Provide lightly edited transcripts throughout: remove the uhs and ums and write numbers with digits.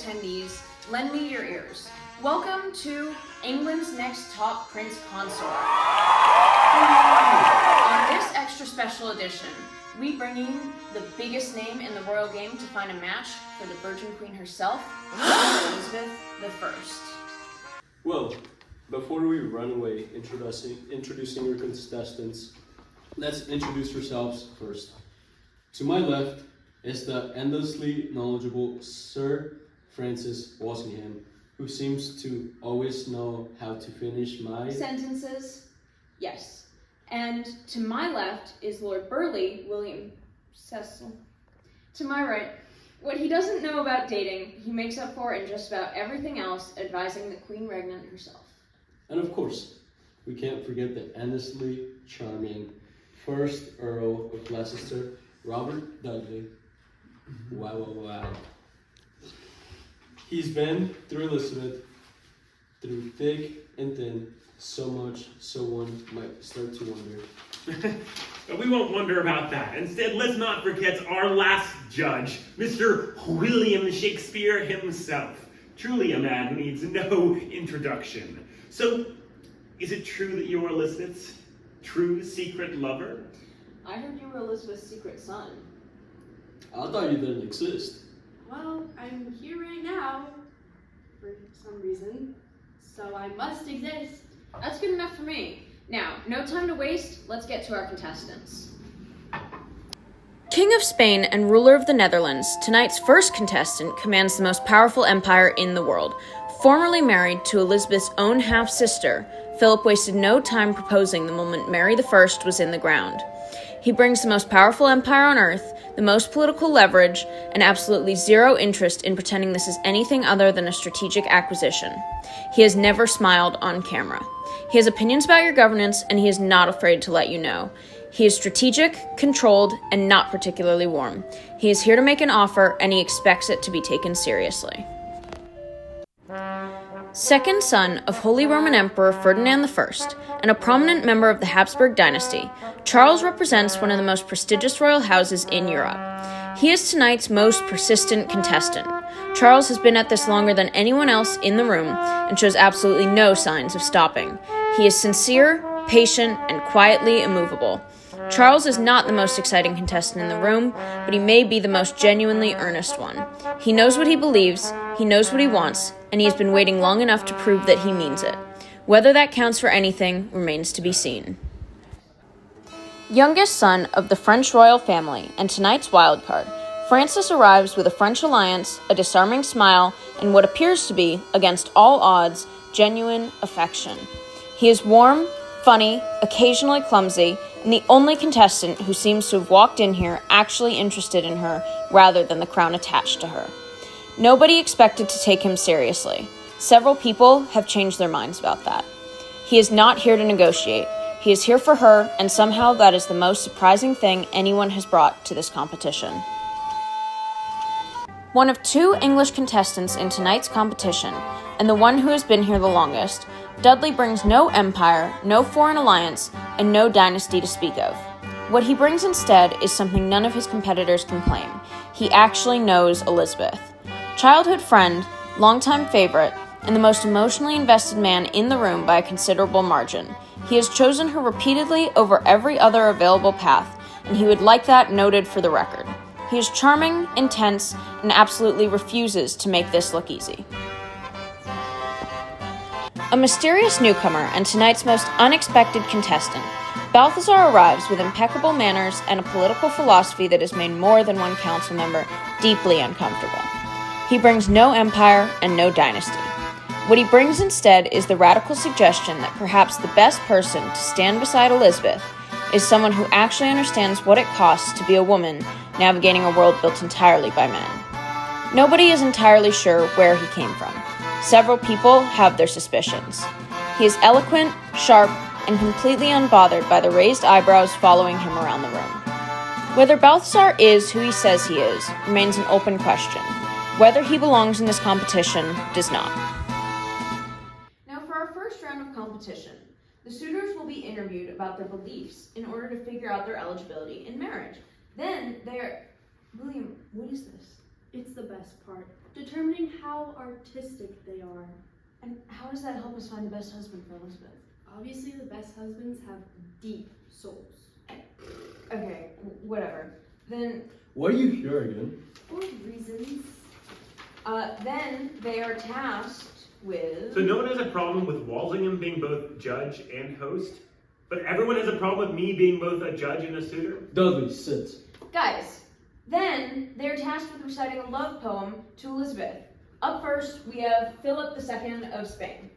attendees, lend me your ears. Welcome to England's Next Top Prince Consort. On this extra special edition, we bring you the biggest name in the royal game to find a match for the Virgin Queen herself, Elizabeth I. Well, before we run away introducing your contestants, let's introduce yourselves first. To my left is the endlessly knowledgeable Sir Francis Walsingham, who seems to always know how to finish my sentences. Yes. And to my left is Lord Burleigh William Cecil. To my right, what he doesn't know about dating, he makes up for in just about everything else, advising the Queen Regnant herself. And of course, we can't forget the endlessly charming first Earl of Leicester, Robert Dudley. Wow. He's been through Elizabeth, through thick and thin, so much so one might start to wonder. But we won't wonder about that. Instead, let's not forget our last judge, Mr. William Shakespeare himself. Truly a man who needs no introduction. So, is it true that you're Elizabeth's true secret lover? I heard you were Elizabeth's secret son. I thought you didn't exist. Well, I'm here right now, for some reason, so I must exist. That's good enough for me. Now, no time to waste, let's get to our contestants. King of Spain and ruler of the Netherlands, tonight's first contestant commands the most powerful empire in the world. Formerly married to Elizabeth's own half-sister, Philip wasted no time proposing the moment Mary I was in the ground. He brings the most powerful empire on earth, the most political leverage, and absolutely zero interest in pretending this is anything other than a strategic acquisition. He has never smiled on camera. He has opinions about your governance, and he is not afraid to let you know. He is strategic, controlled, and not particularly warm. He is here to make an offer, and he expects it to be taken seriously. Second son of Holy Roman Emperor Ferdinand I, and a prominent member of the Habsburg dynasty, Charles represents one of the most prestigious royal houses in Europe. He is tonight's most persistent contestant. Charles has been at this longer than anyone else in the room and shows absolutely no signs of stopping. He is sincere, patient, and quietly immovable. Charles is not the most exciting contestant in the room, but he may be the most genuinely earnest one. He knows what he believes, he knows what he wants, and he has been waiting long enough to prove that he means it. Whether that counts for anything remains to be seen. Youngest son of the French royal family, and tonight's wildcard, Francis arrives with a French alliance, a disarming smile, and what appears to be, against all odds, genuine affection. He is warm, funny, occasionally clumsy, and the only contestant who seems to have walked in here actually interested in her rather than the crown attached to her. Nobody expected to take him seriously. Several people have changed their minds about that. He is not here to negotiate. He is here for her, and somehow that is the most surprising thing anyone has brought to this competition. One of two English contestants in tonight's competition, and the one who has been here the longest, Dudley brings no empire, no foreign alliance, and no dynasty to speak of. What he brings instead is something none of his competitors can claim. He actually knows Elizabeth. Childhood friend, longtime favorite, and the most emotionally invested man in the room by a considerable margin. He has chosen her repeatedly over every other available path, and he would like that noted for the record. He is charming, intense, and absolutely refuses to make this look easy. A mysterious newcomer and tonight's most unexpected contestant, Balthazar arrives with impeccable manners and a political philosophy that has made more than one council member deeply uncomfortable. He brings no empire and no dynasty. What he brings instead is the radical suggestion that perhaps the best person to stand beside Elizabeth is someone who actually understands what it costs to be a woman navigating a world built entirely by men. Nobody is entirely sure where he came from. Several people have their suspicions. He is eloquent, sharp, and completely unbothered by the raised eyebrows following him around the room. Whether Balthazar is who he says he is remains an open question. Whether he belongs in this competition does not. Now for our first round of competition, the suitors will be interviewed about their beliefs in order to figure out their eligibility in marriage. Then William, what is this? It's the best part, determining how artistic they are. And how does that help us find the best husband for Elizabeth? Obviously, the best husbands have deep souls. Okay, whatever. Then, Why are you here again? For reasons. then they are tasked with... So no one has a problem with Walsingham being both judge and host, but everyone has a problem with me being both a judge and a suitor? Dudley, sit. Guys, then they're tasked with reciting a love poem to Elizabeth. Up first, we have Philip II of Spain.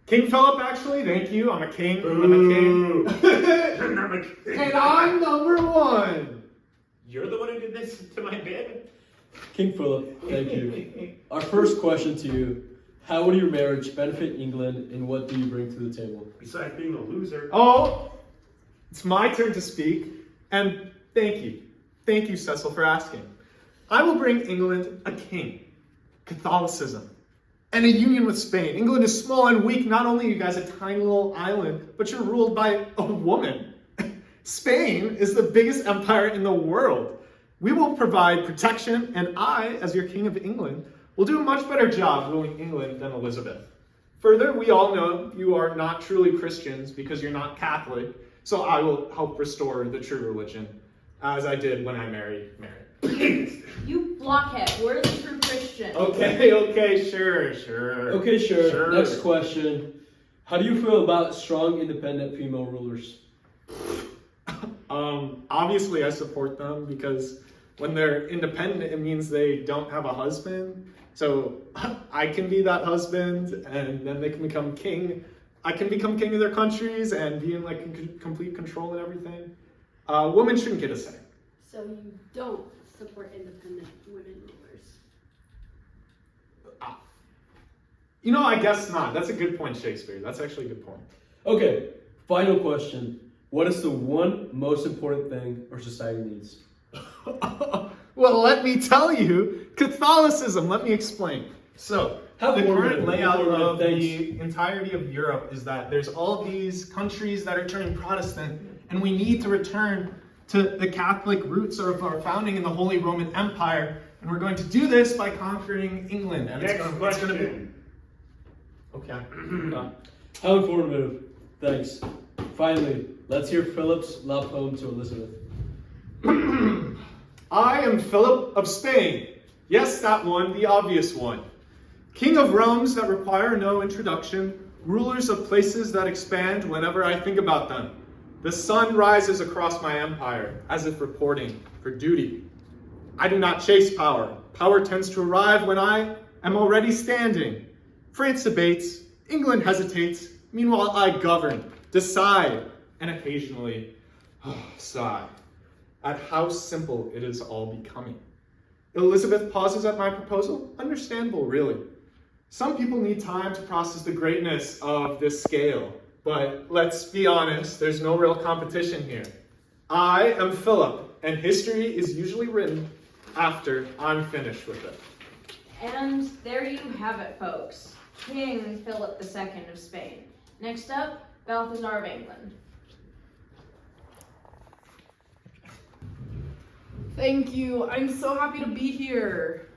King Philip, actually, thank you. I'm a king. I'm a king. And I'm number one. You're the one who did this to my bid? King Philip, thank you. Our first question to you, how would your marriage benefit England and what do you bring to the table? Besides being a loser. Oh, it's my turn to speak. And thank you. Thank you, Cecil, for asking. I will bring England a king, Catholicism, and a union with Spain. England is small and weak. Not only are you guys a tiny little island, but you're ruled by a woman. Spain is the biggest empire in the world. We will provide protection, and I, as your King of England, will do a much better job ruling England than Elizabeth. Further, we all know you are not truly Christians because you're not Catholic, so I will help restore the true religion, as I did when I married Mary. You blockhead, we're the true Christian. Okay, sure. Okay, sure. Next question. How do you feel about strong, independent female rulers? Obviously I support them because when they're independent, it means they don't have a husband. So I can be that husband and then they can become king. I can become king of their countries and be in like complete control and everything. Women shouldn't get a say. So you don't support independent women rulers? You know, I guess not. That's a good point, Shakespeare. That's actually a good point. Okay, final question. What is the one most important thing our society needs? Well, let me tell you, Catholicism. Let me explain. So, the current layout of the entirety of Europe is that there's all these countries that are turning Protestant, and we need to return to the Catholic roots of our founding in the Holy Roman Empire, and we're going to do this by conquering England. And Next it's going to be... Okay. How informative. Thanks. Finally, let's hear Philip's love poem to Elizabeth. I am Philip of Spain. Yes, that one, the obvious one. King of realms that require no introduction, rulers of places that expand whenever I think about them. The sun rises across my empire, as if reporting for duty. I do not chase power. Power tends to arrive when I am already standing. France debates, England hesitates, meanwhile I govern, decide, and occasionally sigh at how simple it is all becoming. Elizabeth pauses at my proposal? Understandable, really. Some people need time to process the greatness of this scale, but let's be honest, there's no real competition here. I am Philip, and history is usually written after I'm finished with it. And there you have it, folks. King Philip II of Spain. Next up, Balthazar of England. Thank you. I'm so happy to be here.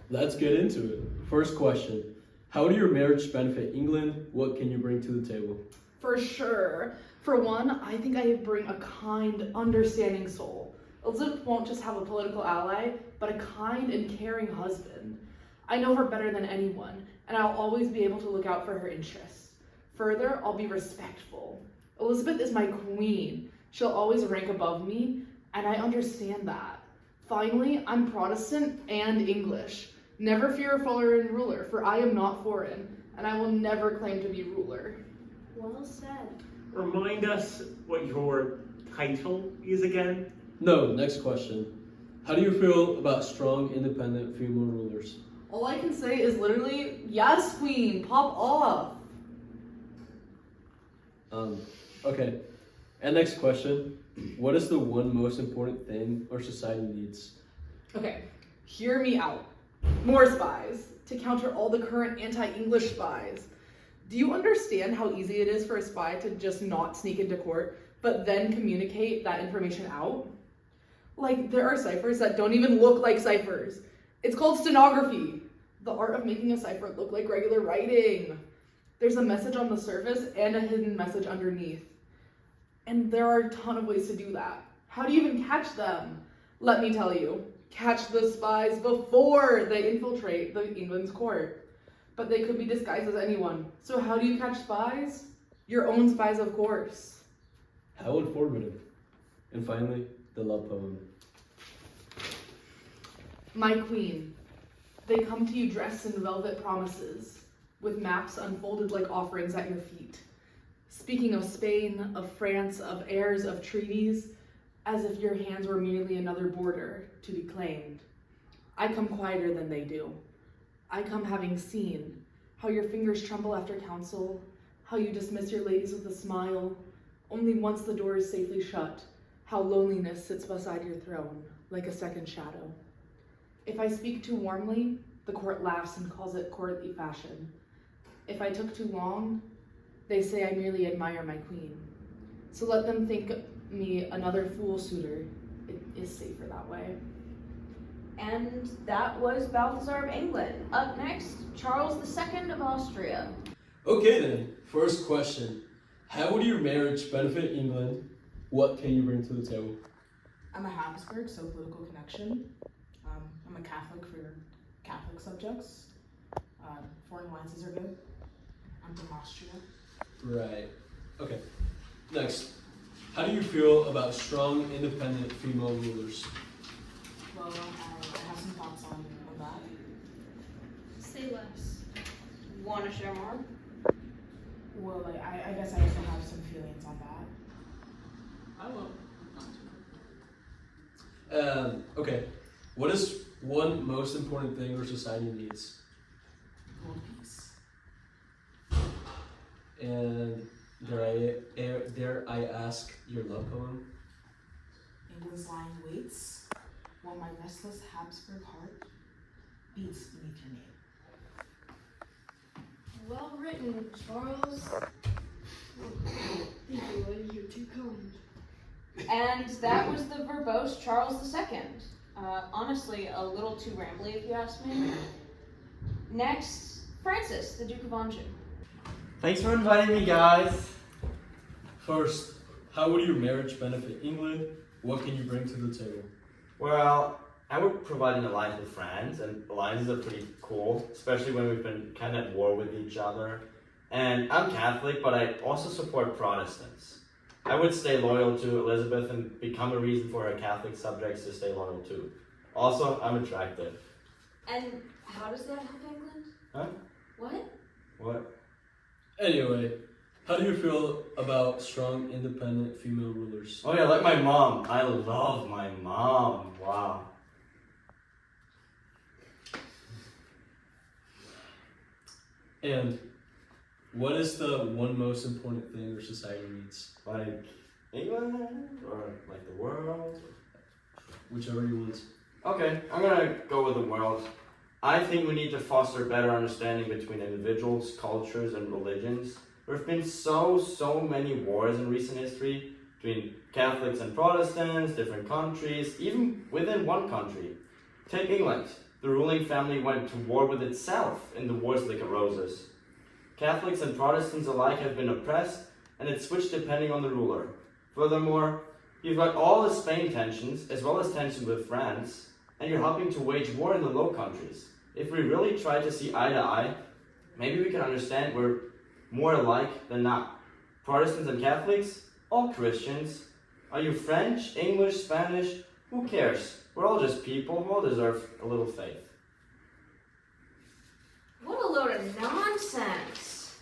Let's get into it. First question. How do your marriage benefit England? What can you bring to the table? For sure. For one, I think I bring a kind, understanding soul. Elizabeth won't just have a political ally, but a kind and caring husband. I know her better than anyone, and I'll always be able to look out for her interests. Further, I'll be respectful. Elizabeth is my queen. She'll always rank above me, and I understand that. Finally, I'm Protestant and English. Never fear a foreign ruler, for I am not foreign, and I will never claim to be ruler. Well said. Remind us what your title is again? No, next question. How do you feel about strong, independent female rulers? All I can say is literally, yes, queen, pop off. Okay. And next question. What is the one most important thing our society needs? Okay, hear me out. More spies, to counter all the current anti-English spies. Do you understand how easy it is for a spy to just not sneak into court, but then communicate that information out? Like, there are ciphers that don't even look like ciphers. It's called stenography, the art of making a cipher look like regular writing. There's a message on the surface and a hidden message underneath. And there are a ton of ways to do that. How do you even catch them? Let me tell you, catch the spies before they infiltrate the England's court. But they could be disguised as anyone. So how do you catch spies? Your own spies, of course. How informative. And finally, the love poem. My queen, they come to you dressed in velvet promises, with maps unfolded like offerings at your feet. Speaking of Spain, of France, of heirs, of treaties, as if your hands were merely another border to be claimed. I come quieter than they do. I come having seen how your fingers tremble after counsel, how you dismiss your ladies with a smile, only once the door is safely shut, how loneliness sits beside your throne, like a second shadow. If I speak too warmly, the court laughs and calls it courtly fashion. If I took too long, they say I merely admire my queen. So let them think me another fool suitor. It is safer that way. And that was Balthazar of England. Up next, Charles II of Austria. Okay then, first question. How would your marriage benefit England? What can you bring to the table? I'm a Habsburg, so political connection. I'm a Catholic for Catholic subjects. Foreign alliances are good. I'm from Austria. Right. Okay. Next. How do you feel about strong, independent female rulers? Well, I have some thoughts on that. Say less. Want to share more? Well, I guess I also have some feelings on that. I will. Okay. What is one most important thing our society needs? World peace. And dare I ask your love poem? England's lying waits, while my restless Habsburg heart beats beneath your name. Well written, Charles. Thank you, lady. You're too kind. And that was the verbose Charles II. Honestly, a little too rambly if you ask me. Next, Francis, the Duke of Anjou. Thanks for inviting me, guys. First, how would your marriage benefit England? What can you bring to the table? Well, I would provide an alliance with France, and alliances are pretty cool, especially when we've been kind of at war with each other. And I'm Catholic, but I also support Protestants. I would stay loyal to Elizabeth and become a reason for her Catholic subjects to stay loyal too. Also, I'm attractive. And how does that help England? Huh? What? What? Anyway, how do you feel about strong, independent female rulers? Oh yeah, like my mom. I love my mom. Wow. And what is the one most important thing our society needs? Like England or like the world? Whichever you want. Okay, I'm gonna go with the world. I think we need to foster better understanding between individuals, cultures, and religions. There have been so many wars in recent history between Catholics and Protestants, different countries, even within one country. Take England. The ruling family went to war with itself in the Wars of the Roses. Catholics and Protestants alike have been oppressed, and it switched depending on the ruler. Furthermore, you've got all the Spain tensions, as well as tension with France, and you're helping to wage war in the Low Countries. If we really try to see eye to eye, maybe we can understand we're more alike than not. Protestants and Catholics, all Christians. Are you French, English, Spanish? Who cares? We're all just people who all deserve a little faith. What a load of nonsense.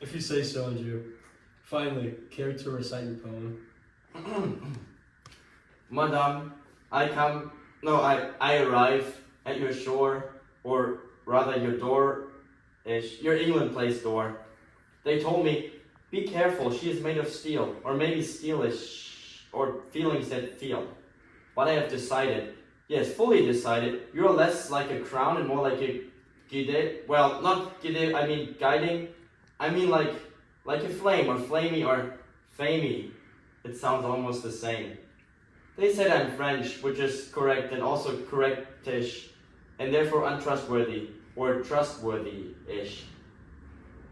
If you say so, Andrew. Finally, care to recite your poem? Madame, I arrive at your shore, or rather your door-ish, your England place door. They told me, be careful, she is made of steel, or maybe steelish, or feelings that feel. But I have decided, yes, fully decided, you're less like a crown and more like a guide. Well, not guide, I mean guiding. I mean like Like a flame or flamey or famey. It sounds almost the same. They said I'm French, which is correct and also correctish, and therefore untrustworthy or trustworthy-ish.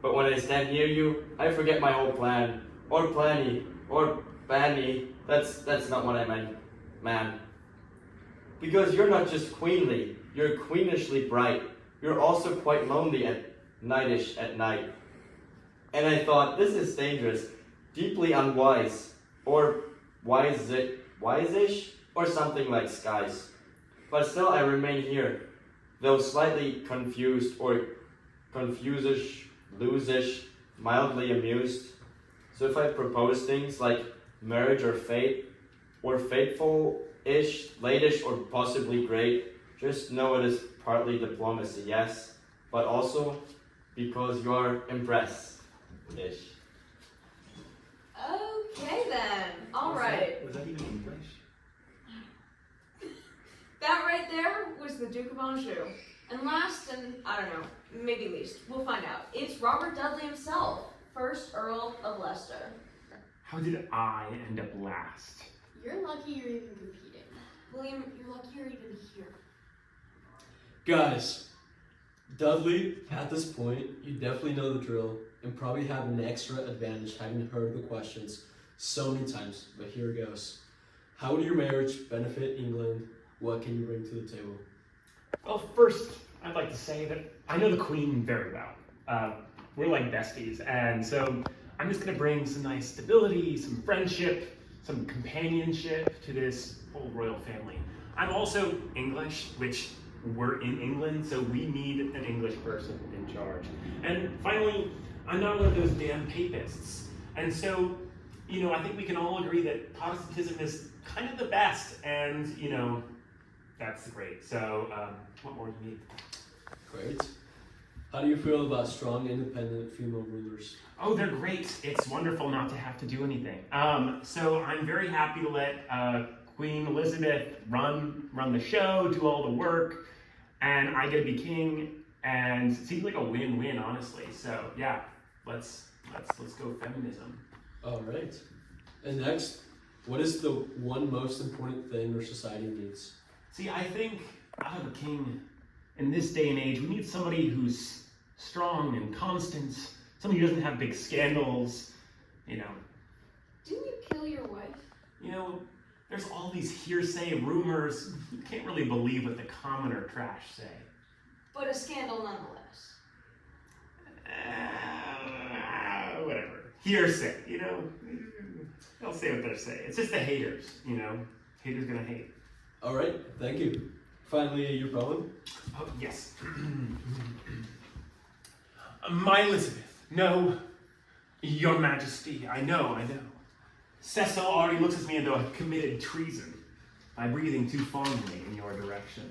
But when I stand near you, I forget my whole plan, or planny, or banny. That's not what I meant, man. Because you're not just queenly, you're queenishly bright. You're also quite lonely and nightish at night. And I thought, this is dangerous, deeply unwise, or wise-ish, or something like skies. But still I remain here, though slightly confused, or confusish, losish, mildly amused. So if I propose things like marriage or fate, or fateful-ish, late-ish, or possibly great, just know it is partly diplomacy, yes, but also because you're impressed-ish. Okay then. All right. Was that even English? That right there was the Duke of Anjou. And last, and I don't know, maybe least, we'll find out. It's Robert Dudley himself, 1st Earl of Leicester. How did I end up last? You're lucky you're even competing. William, you're lucky you're even here. Guys, Dudley, at this point, you definitely know the drill and probably have an extra advantage having heard the questions so many times, but here it goes. How would your marriage benefit England? What can you bring to the table? Well, first, I'd like to say that I know the Queen very well. We're like besties, and so I'm just going to bring some nice stability, some friendship, some companionship to this whole royal family. I'm also English, which we're in England, so we need an English person in charge. And finally, I'm not one of those damn papists. And so, I think we can all agree that Protestantism is kind of the best, and, that's great. So, what more do you need? Great. How do you feel about strong, independent female rulers? Oh, they're great. It's wonderful not to have to do anything. So I'm very happy to let Queen Elizabeth run the show, do all the work, and I get to be king, and it seems like a win-win, honestly. So yeah, let's go feminism. All right. And next, what is the one most important thing our society needs? See, I think out of a king in this day and age, we need somebody who's strong and constant, somebody who doesn't have big scandals, Didn't you kill your wife? There's all these hearsay rumors. You can't really believe what the common or trash say. But a scandal nonetheless. Whatever. Hearsay, They'll say what they say. It's just the haters, Haters gonna hate. All right, thank you. Finally, your poem? Oh, yes. My Elizabeth, no, your majesty, I know. Cecil already looks at me as though I've committed treason by breathing too fondly in your direction.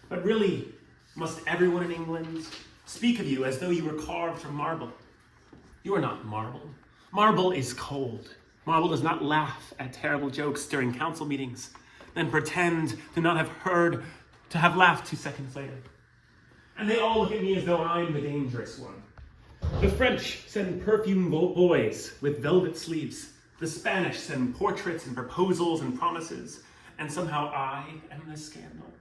But really, must everyone in England speak of you as though you were carved from marble? You are not marble. Marble is cold. Marble does not laugh at terrible jokes during council meetings, then pretend to not have heard, to have laughed 2 seconds later. And they all look at me as though I'm the dangerous one. The French send perfume boys with velvet sleeves. The Spanish send portraits and proposals and promises. And somehow I am the scandal.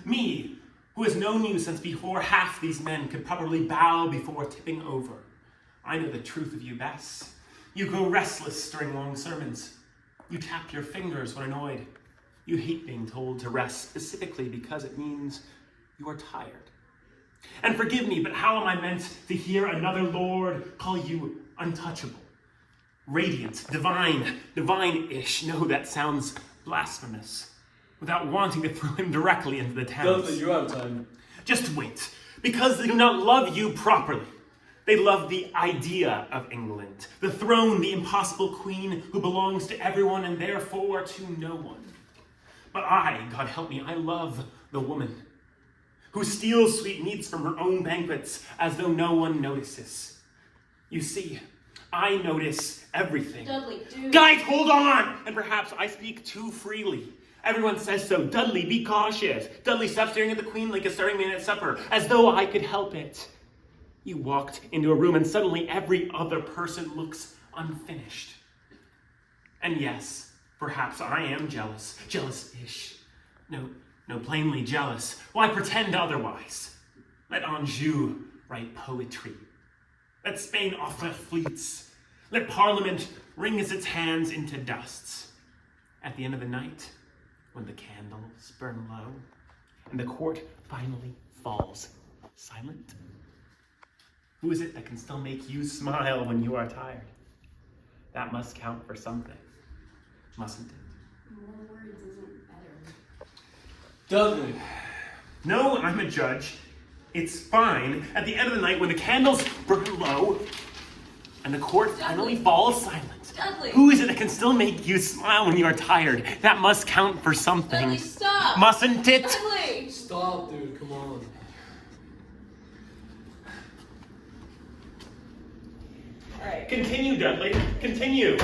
Me, who has known you since before half these men could properly bow before tipping over. I know the truth of you best. You grow restless during long sermons. You tap your fingers when annoyed. You hate being told to rest specifically because it means you are tired. And forgive me, but how am I meant to hear another lord call you untouchable? Radiant, divine-ish. No, that sounds blasphemous. Without wanting to throw him directly into the Thames. Dudley, you're out of time. Just wait. Because they do not love you properly. They love the idea of England. The throne, the impossible queen who belongs to everyone and therefore to no one. But I, God help me, I love the woman who steals sweetmeats from her own banquets as though no one notices. You see, I notice everything. Dudley, dude. Guys, hold on! And perhaps I speak too freely. Everyone says so. Dudley, be cautious. Dudley, stop staring at the queen like a starving man at supper, as though I could help it. You walked into a room and suddenly every other person looks unfinished. And yes, perhaps I am jealous, jealous-ish. No, plainly jealous. Why pretend otherwise? Let Anjou write poetry. Let Spain offer fleets. Let Parliament wring its hands into dusts. At the end of the night, when the candles burn low, and the court finally falls silent, who is it that can still make you smile when you are tired? That must count for something, mustn't it? More words isn't better. Dudley. No, I'm a judge. It's fine. At the end of the night, when the candles burn low, and the court finally falls silent, Dudley! who is it that can still make you smile when you are tired? That must count for something. Dudley, stop! Mustn't it? Dudley! Stop, dude, come on. Alright. Continue, Dudley. Continue.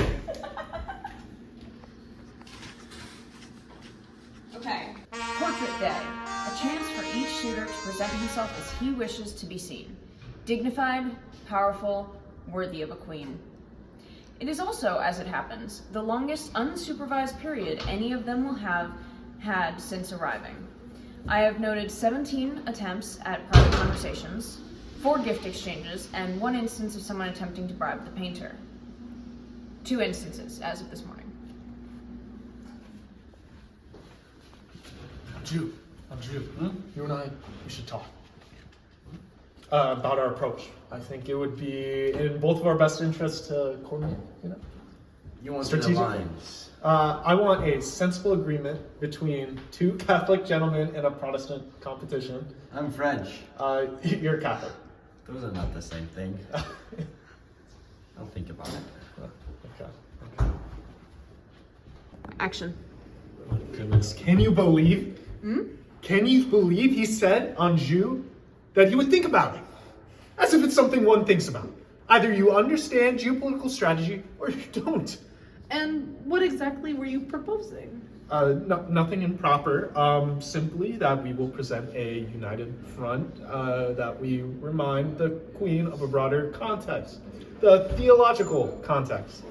Okay. Portrait Day. A chance for each suitor to present himself as he wishes to be seen. Dignified, powerful, worthy of a queen. It is also, as it happens, the longest unsupervised period any of them will have had since arriving. I have noted 17 attempts at private conversations, 4 gift exchanges, and 1 instance of someone attempting to bribe the painter. 2 instances, as of this morning. Anjou, you and I, we should talk. About our approach. I think it would be in both of our best interests to coordinate, You want Strategic. an alliance? I want a sensible agreement between 2 Catholic gentlemen in a Protestant competition. I'm French. You're Catholic. Those are not the same thing. I'll think about it. Okay. Action. Oh my goodness. Can you believe? Can you believe he said, Anjou, that he would think about it? As if it's something one thinks about. Either you understand geopolitical strategy or you don't. And what exactly were you proposing? Nothing improper. Simply that we will present a united front, that we remind the Queen of a broader context, the theological context.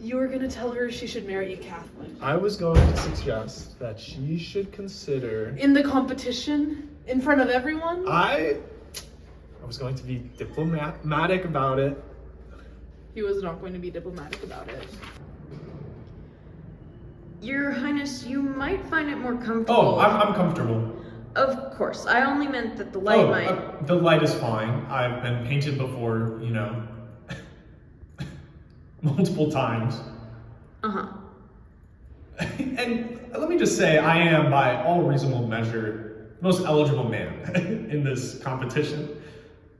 You were gonna tell her she should marry a Catholic. I was going to suggest that she should consider... In the competition? In front of everyone? I was going to be diplomatic about it. He was not going to be diplomatic about it. Your Highness, you might find it more comfortable. Oh, I'm comfortable. Of course. I only meant that the light might... The light is fine. I've been painted before, multiple times. Uh-huh. And let me just say, I am, by all reasonable measure, the most eligible man in this competition.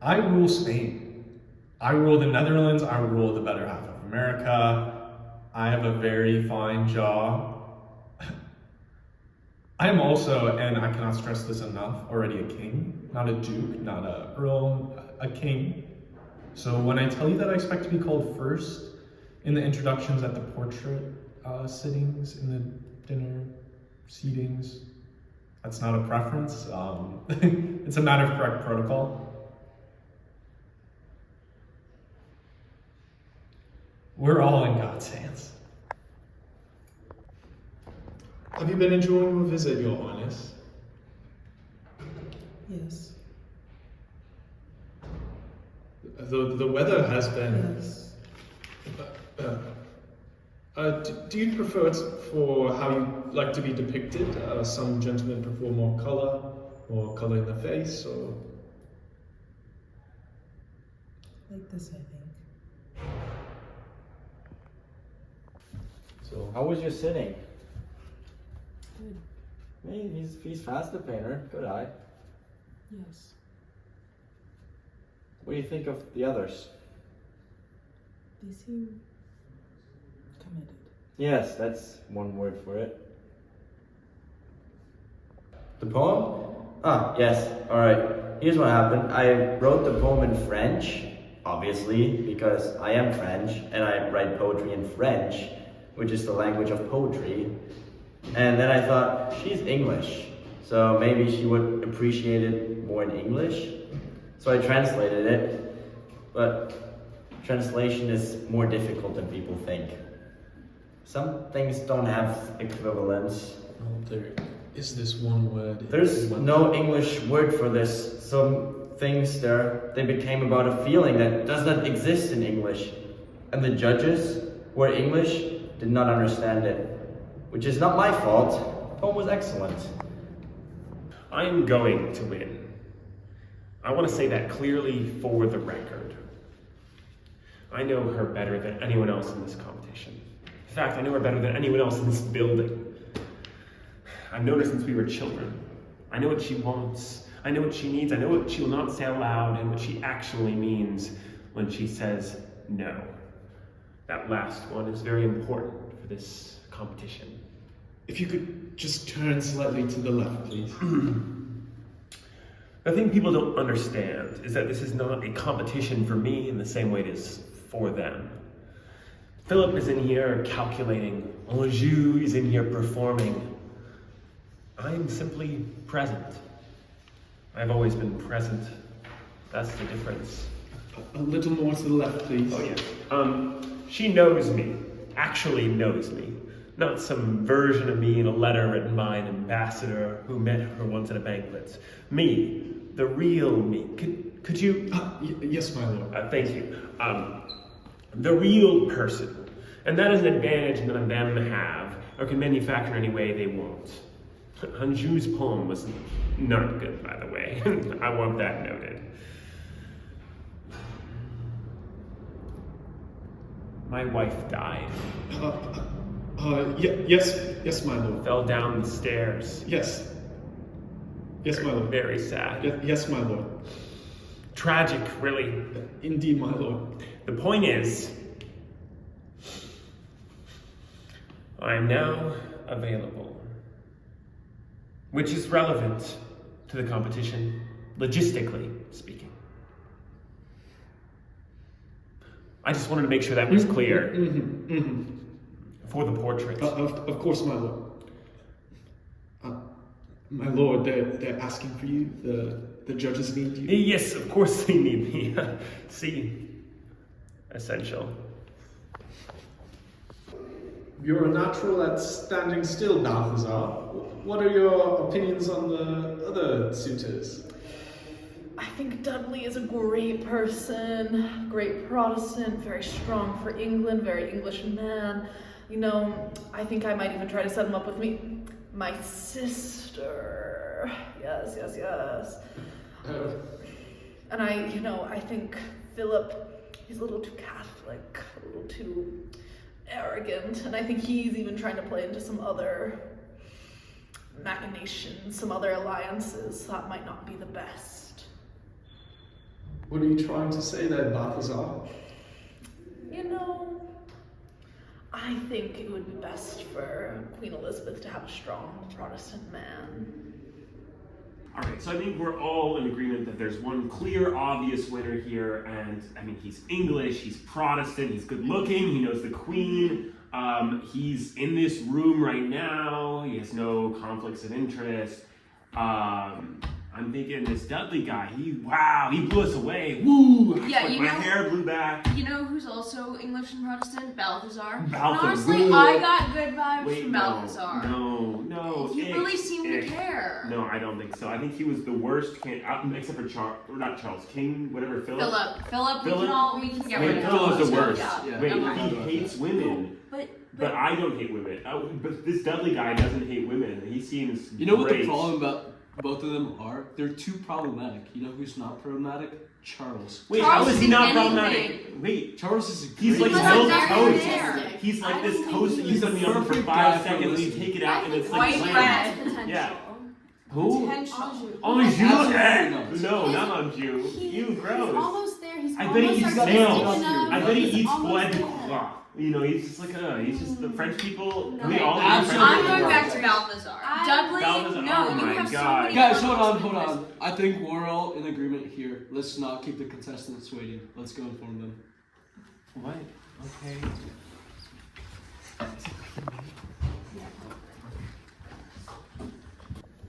I rule Spain. I rule the Netherlands. I rule the better half of America. I have a very fine jaw. I am also, and I cannot stress this enough, already a king. Not a duke, not a earl, a king. So when I tell you that I expect to be called first in the introductions at the portrait sittings, in the dinner seatings, that's not a preference. It's a matter of correct protocol. We're all in God's hands. Have you been enjoying your visit, Your Highness? Yes. The weather has been... Yes. Do you prefer it for how you like to be depicted? Some gentlemen prefer more color in the face, or... Like this, I think. So, How was your sitting? Good. Hey, he's fast, the painter. Good eye. Yes. What do you think of the others? They seem committed. Yes, that's one word for it. The poem? Ah, yes. Alright. Here's what happened. I wrote the poem in French, obviously, because I am French, and I write poetry in French, which is the language of poetry. And then I thought, she's English, so maybe she would appreciate it more in English. So I translated it, but translation is more difficult than people think. Some things don't have equivalents. Well, there is this one word. There's no English word for this. Some things they became about a feeling that does not exist in English. And the judges, who are English, did not understand it. Which is not my fault. The poem was excellent. I'm going to win. I want to say that clearly for the record. I know her better than anyone else in this competition. In fact, I know her better than anyone else in this building. I've known her since we were children. I know what she wants. I know what she needs. I know what she will not say aloud and what she actually means when she says no. That last one is very important for this competition. If you could just turn slightly to the left, please. The thing people don't understand is that this is not a competition for me in the same way it is for them. Philip is in here calculating. Anjou is in here performing. I am simply present. I've always been present. That's the difference. A little more to the left, please. Oh yeah. She knows me. Actually knows me. Not some version of me in a letter written by an ambassador who met her once at a banquet. Me. The real me. Could you... Yes, my lord. Thank you. The real person. And that is an advantage none of them have, or can manufacture any way they want. Anjou's poem was not good, by the way. I want that noted. My wife died. Yes, my lord. Fell down the stairs. Yes, my lord. Very sad. Yes, my lord. Tragic, really. Indeed, my lord. The point is, I am now available. Which is relevant to the competition, logistically speaking. I just wanted to make sure that was clear for the portrait. Of course, my lord. My lord, they're asking for you. The judges need you. Yes, of course they need me. See, essential. You're a natural at standing still, Balthazar. What are your opinions on the other suitors? I think Dudley is a great person, great Protestant, very strong for England, very English man. You know, I think I might even try to set him up with me. My sister. Yes. And I think Philip, he's a little too Catholic, a little too arrogant, and I think he's even trying to play into some other machinations, some other alliances that might not be the best. What are you trying to say there, Balthazar? I think it would be best for Queen Elizabeth to have a strong Protestant man. All right, so I think we're all in agreement that there's one clear, obvious winner here, and I mean, he's English, he's Protestant, he's good looking, he knows the Queen, he's in this room right now, he has no conflicts of interest. I'm thinking this Dudley guy, he blew us away. Woo! Yeah, my hair blew back. You know who's also English and Protestant? Balthazar. Balthazar. And honestly, I got good vibes from Balthazar. No. He really seemed to care. No, I don't think so. I think he was the worst except for King, whatever, Philip. Philip, we can get rid of him. Philip was the worst. Yeah. Wait, Okay. he hates women. But I don't hate women. But this Dudley guy doesn't hate women. He seems You know what great. the problem about both of them are? They're too problematic. You know who's not problematic? Charles. Wait, Charles how is he is not anything. problematic? Wait, Charles is a he's great like He was milk on toast. there. He's like I this don't think toast that he you was set me on for perfect 5 guy for seconds and you listening. take it out and it's like White bland. bread. Potential. Yeah. Who? Potential. Anjou? Absolutely not. No, not Anjou. You He's gross. almost there. He's I almost bet he eats artistic snails. enough. I bet he He's eats almost blood. there. You know, he's just like he's just the French people. No. We all Absolutely. I'm going back to Balthazar. Dudley, Balthazar, no, oh you my have so God. many Guys, problems hold with this. on. I think we're all in agreement here. Let's not keep the contestants waiting. Let's go inform them. What? Okay.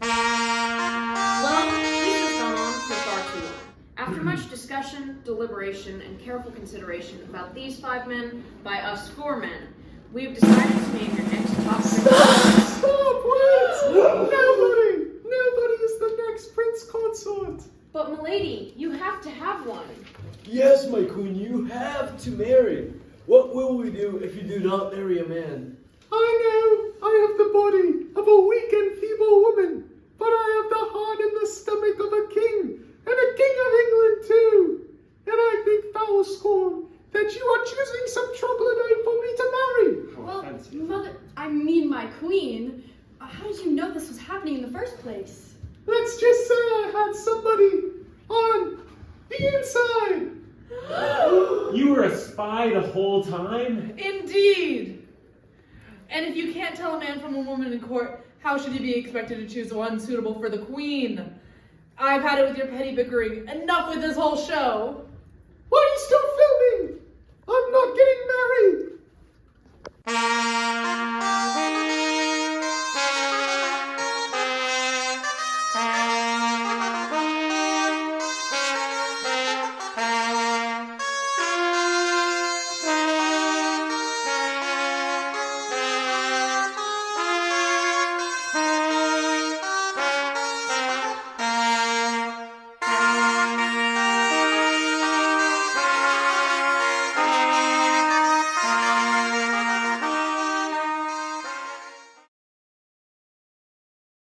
Well, this has gone on for far too long. After much discussion discussion, deliberation, and careful consideration about these 5 men by us 4 men, we have decided to name your next top Prince. Stop! Wait! Nobody is the next Prince Consort. But milady, you have to have one. Yes, my queen, you have to marry. What will we do if you do not marry a man? I know I have the body of a weak and feeble woman, but I have the heart and the stomach of a king, and a king of England too. And I think, foul scorn, that you are choosing some troglodyte for me to marry. Well, mother, I mean my queen. How did you know this was happening in the first place? Let's just say I had somebody on the inside. You were a spy the whole time? Indeed. And if you can't tell a man from a woman in court, how should he be expected to choose one suitable for the queen? I've had it with your petty bickering. Enough with this whole show. Why are you